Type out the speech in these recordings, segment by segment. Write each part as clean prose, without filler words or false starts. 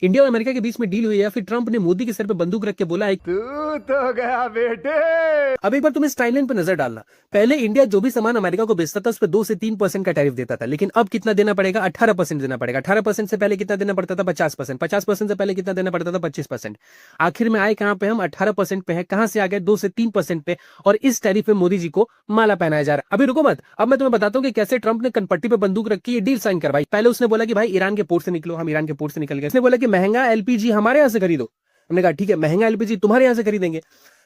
India और America के बीच में डील हुई है, फिर ट्रंप ने मोदी के सर पे बंदूक रख के बोला है, तू तो गया बेटे। अब एक बार तुम इस टाइमलाइन पर नजर डालना। पहले इंडिया जो भी सामान अमेरिका को बेचता था उस पर 2 से 3% का टैरिफ देता था, लेकिन अब कितना देना पड़ेगा? 18% देना पड़ेगा। 18% से पहले कितना देना पड़ता था? 50%। 50% से पहले कितना देना पड़ता था? 25%। आखिर में आए कहां पे हम? 18% पे है। कहां से आ गए? 2 से 3% पे। और इस टैरिफ पे मोदी जी को माला पहनाया जा रहा है। अभी रुको मत, अब मैं तुम्हें बताता हूं कि कैसे ट्रंप ने कनपट्टी पे बंदूक रखी ये डील साइन करवाई। पहले उसने बोला कि भाई ईरान के पोर्ट से निकलो, हम ईरान के पोर्ट से निकल गए। उसने बोला कि महंगा एलपीजी हमारे यहां से खरीदो। हमने कहा ठीक है, महंगा एलपीजी तुम्हारे यहां से खरीदेंगे।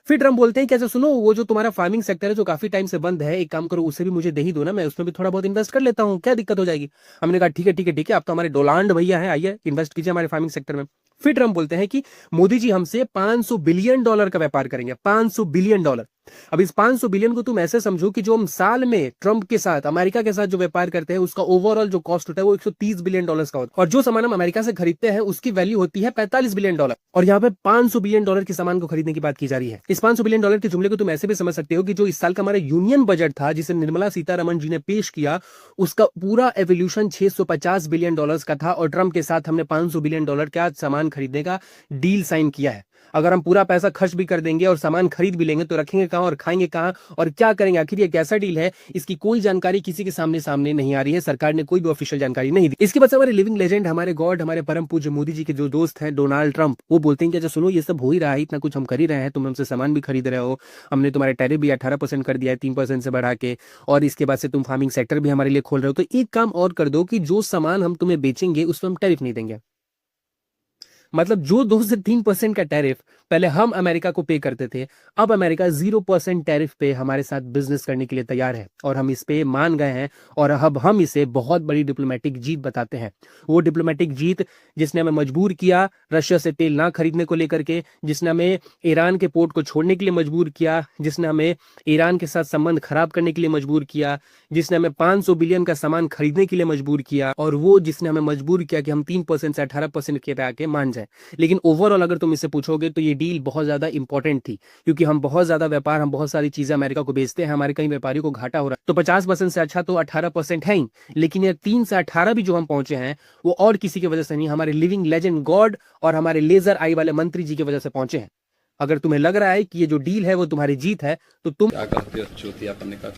फिर ट्रम्प बोलते हैं कैसे, सुनो वो जो तुम्हारा फार्मिंग सेक्टर है जो काफी टाइम से बंद है, एक काम करो उसे भी मुझे दे ही दो ना, मैं उसमें भी थोड़ा बहुत इन्वेस्ट कर लेता हूँ, क्या दिक्कत हो जाएगी। हमने कहा ठीक है ठीक है ठीक है, आप तो हमारे डोनाल्ड भैया हैं, आइए इन्वेस्ट कीजिए हमारे फार्मिंग सेक्टर में। फिर ट्रम्प बोलते हैं कि मोदी जी हमसे $500 बिलियन का व्यापार करेंगे। $500 बिलियन। अब इस 500 बिलियन को तुम ऐसे समझो कि जो हम साल में ट्रंप के साथ, अमेरिका के साथ जो व्यापार करते हैं उसका ओवरऑल जो कॉस्ट होता है वो $130 बिलियन का होता है, और जो सामान हम अमेरिका से खरीदते हैं उसकी वैल्यू होती है $45 बिलियन। और यहाँ पे $500 बिलियन के सामान को खरीदने की बात की जा रही है। इस $500 बिलियन के जुमले को तुम ऐसे भी समझ सकते हो कि जो इस साल का हमारा यूनियन बजट था जिसे निर्मला सीतारमण जी ने पेश किया, उसका पूरा एवोल्यूशन $650 बिलियन का था, और ट्रंप के साथ हमने $500 बिलियन का सामान खरीदने का डील साइन किया है। अगर हम पूरा पैसा खर्च भी कर देंगे और सामान खरीद भी लेंगे तो रखेंगे कहां और खाएंगे कहां और क्या करेंगे? आखिर ये कैसा डील है, इसकी कोई जानकारी किसी के सामने नहीं आ रही है। सरकार ने कोई भी ऑफिशियल जानकारी नहीं दी। इसके बाद हमारे लिविंग लेजेंड, हमारे गॉड, हमारे परम पूज्य मोदी जी के जो दोस्त हैं डोनाल्ड ट्रंप, वो बोलते हैं कि अच्छा सुनो, ये सब हो ही रहा है, इतना कुछ हम कर ही रहे हैं, तुम हमसे सामान भी खरीद रहे हो, हमने तुम्हारे टैरिफ भी 18% कर दिया है 3% से बढ़ा के, और इसके बाद से तुम फार्मिंग सेक्टर भी हमारे लिए खोल रहे हो, तो एक काम और कर दो कि जो सामान हम तुम्हें बेचेंगे उस पर हम टैरिफ नहीं देंगे। मतलब जो 2 से 3% का टैरिफ पहले हम अमेरिका को पे करते थे, अब अमेरिका 0% टैरिफ पे हमारे साथ बिजनेस करने के लिए तैयार है, और हम इस पे मान गए हैं, और अब हम इसे बहुत बड़ी डिप्लोमेटिक जीत बताते हैं। वो डिप्लोमेटिक जीत जिसने हमें मजबूर किया रशिया से तेल ना खरीदने को लेकर के, जिसने हमें ईरान के पोर्ट को छोड़ने के लिए मजबूर किया, जिसने हमें ईरान के साथ संबंध खराब करने के लिए मजबूर किया, जिसने हमें 500 बिलियन का सामान खरीदने के लिए मजबूर किया, और वो जिसने हमें मजबूर किया कि हम 3% से 18% के पे आके मान जाए। लेकिन ओवरऑल अगर तुम इससे पूछोगे तो ये डील बहुत ज्यादा इंपॉर्टेंट थी, क्योंकि हम बहुत ज्यादा व्यापार, हम बहुत सारी चीजें अमेरिका को बेचते हैं, हमारे कई व्यापारियों को घाटा हो रहा है, तो 50% से अच्छा तो 18% है ही, लेकिन ये 3 से 18 भी जो हम पहुंचे हैं वो और किसी की वजह से नहीं, हमारे लिविंग लेजेंड गॉड और हमारे लेजर आई वाले मंत्री जी की वजह से पहुंचे हैं। अगर तुम्हें लग रहा है कि ये जो डील है वो तुम्हारी जीत है, तो तुम क्या कहते हो चूतियापन का